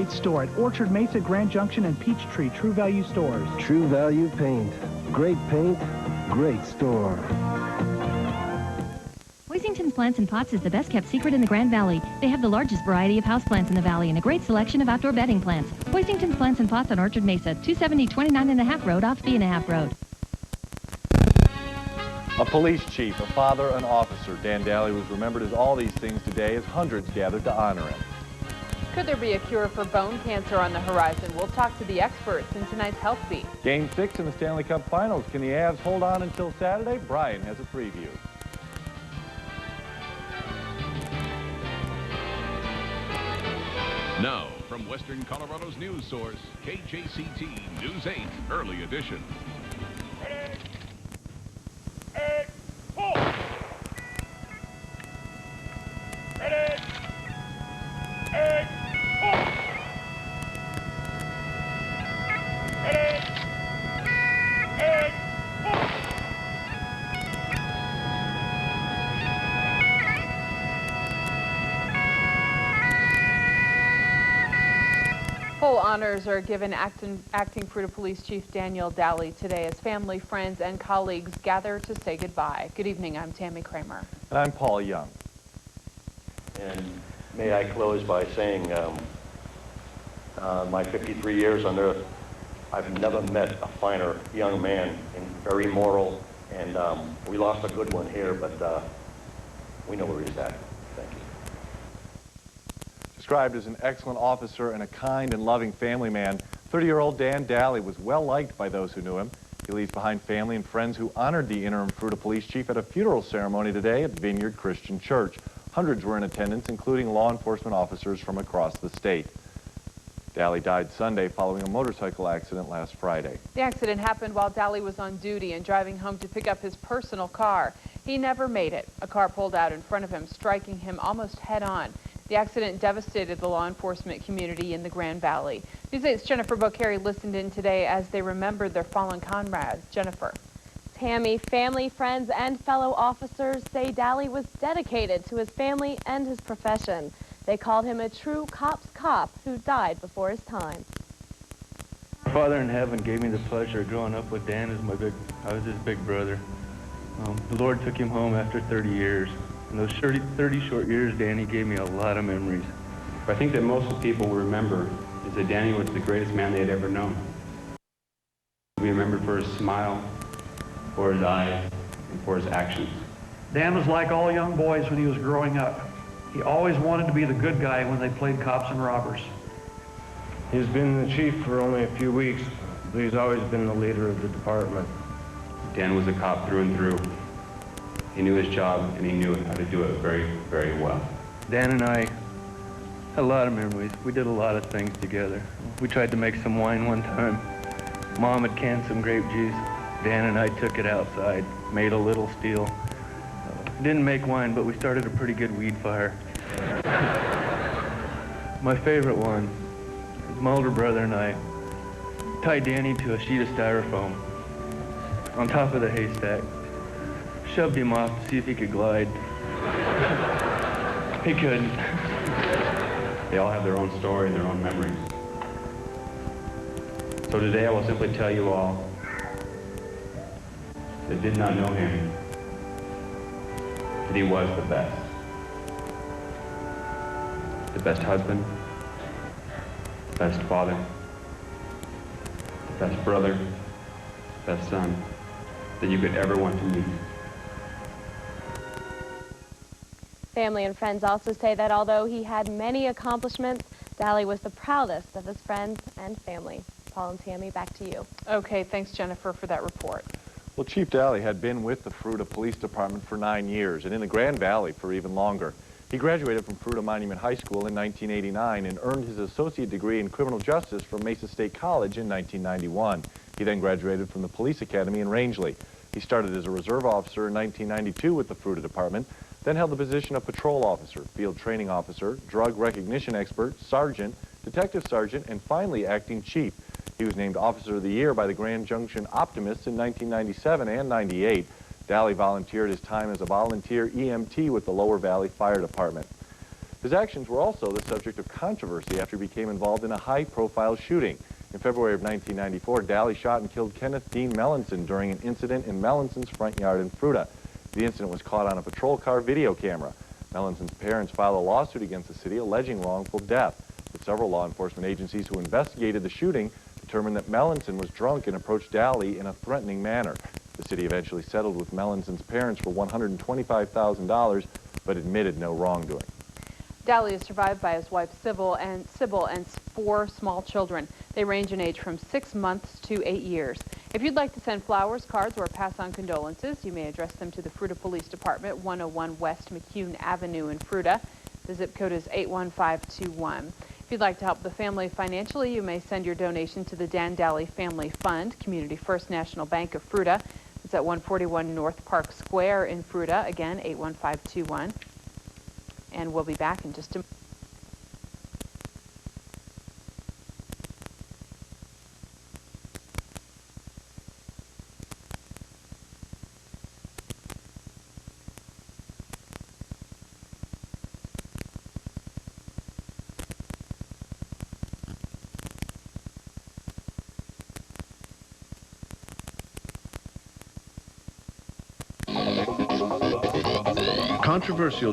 Great store at Orchard Mesa, Grand Junction, and Peachtree True Value stores. True Value Paint. Great paint, great store. Hoisington's Plants and Pots is the best-kept secret in the Grand Valley. They have the largest variety of houseplants in the valley and a great selection of outdoor bedding plants. Hoisington's Plants and Pots on Orchard Mesa, 270 29.5 Road off B.5 Road. A police chief, a father, an officer. Dan Dalley was remembered as all these things today as hundreds gathered to honor him. Could there be a cure for bone cancer on the horizon? We'll talk to the experts in tonight's Health Beat. Game 6 in the Stanley Cup Finals. Can the Avs hold on until Saturday? Brian has a preview. Now, from Western Colorado's news source, KJCT News 8 Early Edition. Full honors are given acting Fruita Police Chief Daniel Dalley today as family, friends, and colleagues gather to say goodbye. Good evening, I'm Tammy Kramer. And I'm Paul Young. And may I close by saying my 53 years on earth, I've never met a finer young man and very moral, and we lost a good one here, but we know where he's at. Thank you. Described as an excellent officer and a kind and loving family man, 30-year-old Dan Dalley was well liked by those who knew him. He leaves behind family and friends who honored the interim Fruita Police Chief at a funeral ceremony today at Vineyard Christian Church. Hundreds were in attendance, including law enforcement officers from across the state. Dalley died Sunday following a motorcycle accident last Friday. The accident happened while Dalley was on duty and driving home to pick up his personal car. He never made it. A car pulled out in front of him, striking him almost head-on. The accident devastated the law enforcement community in the Grand Valley. News 8's Jennifer Bocari listened in today as they remembered their fallen comrades. Jennifer. Tammy, family, friends, and fellow officers say Dalley was dedicated to his family and his profession. They called him a true cop's cop who died before his time. My Father in heaven gave me the pleasure of growing up with Dan as I was his big brother. The Lord took him home after 30 years. In those 30 short years, Danny gave me a lot of memories. I think that most of the people will remember is that Danny was the greatest man they had ever known. We remembered for his smile, for his eyes, and for his actions. Dan was like all young boys when he was growing up. He always wanted to be the good guy when they played cops and robbers. He's been the chief for only a few weeks, but he's always been the leader of the department. Dan was a cop through and through. He knew his job, and he knew how to do it very, very well. Dan and I had a lot of memories. We did a lot of things together. We tried to make some wine one time. Mom had canned some grape juice. Dan and I took it outside, made a little steel. Didn't make wine, but we started a pretty good weed fire. My favorite one was my older brother and I tied Danny to a sheet of styrofoam on top of the haystack. Shoved him off to see if he could glide. He couldn't. They all have their own story and their own memories. So today I will simply tell you all that did not know him that he was the best. The best husband, the best father, the best brother, the best son that you could ever want to meet. Family and friends also say that although he had many accomplishments, Dalley was the proudest of his friends and family. Paul and Tammy, back to you. Okay, thanks, Jennifer, for that report. Well, Chief Dalley had been with the Fruita Police Department for 9 years and in the Grand Valley for even longer. He graduated from Fruita Monument High School in 1989 and earned his associate degree in criminal justice from Mesa State College in 1991. He then graduated from the Police Academy in Rangeley. He started as a reserve officer in 1992 with the Fruita Department, then held the position of patrol officer, field training officer, drug recognition expert, sergeant, detective sergeant, and finally acting chief. He was named Officer of the Year by the Grand Junction Optimists in 1997 and 98. Dalley volunteered his time as a volunteer EMT with the Lower Valley Fire Department. His actions were also the subject of controversy after he became involved in a high-profile shooting. In February of 1994, Dalley shot and killed Kenneth Dean Melanson during an incident in Melanson's front yard in Fruta. The incident was caught on a patrol car video camera. Melanson's parents filed a lawsuit against the city alleging wrongful death. But several law enforcement agencies who investigated the shooting determined that Melanson was drunk and approached Dalley in a threatening manner. The city eventually settled with Melanson's parents for $125,000, but admitted no wrongdoing. Dalley is survived by his wife Sybil and 4 small children. They range in age from 6 months to 8 years. If you'd like to send flowers, cards, or pass on condolences, you may address them to the Fruta Police Department, 101 West McCune Avenue in Fruta. The zip code is 81521. If you'd like to help the family financially, you may send your donation to the Dan Dalley Family Fund, Community First National Bank of Fruta. It's at 141 North Park Square in Fruta. Again, 81521. And we'll be back in just a moment. Controversial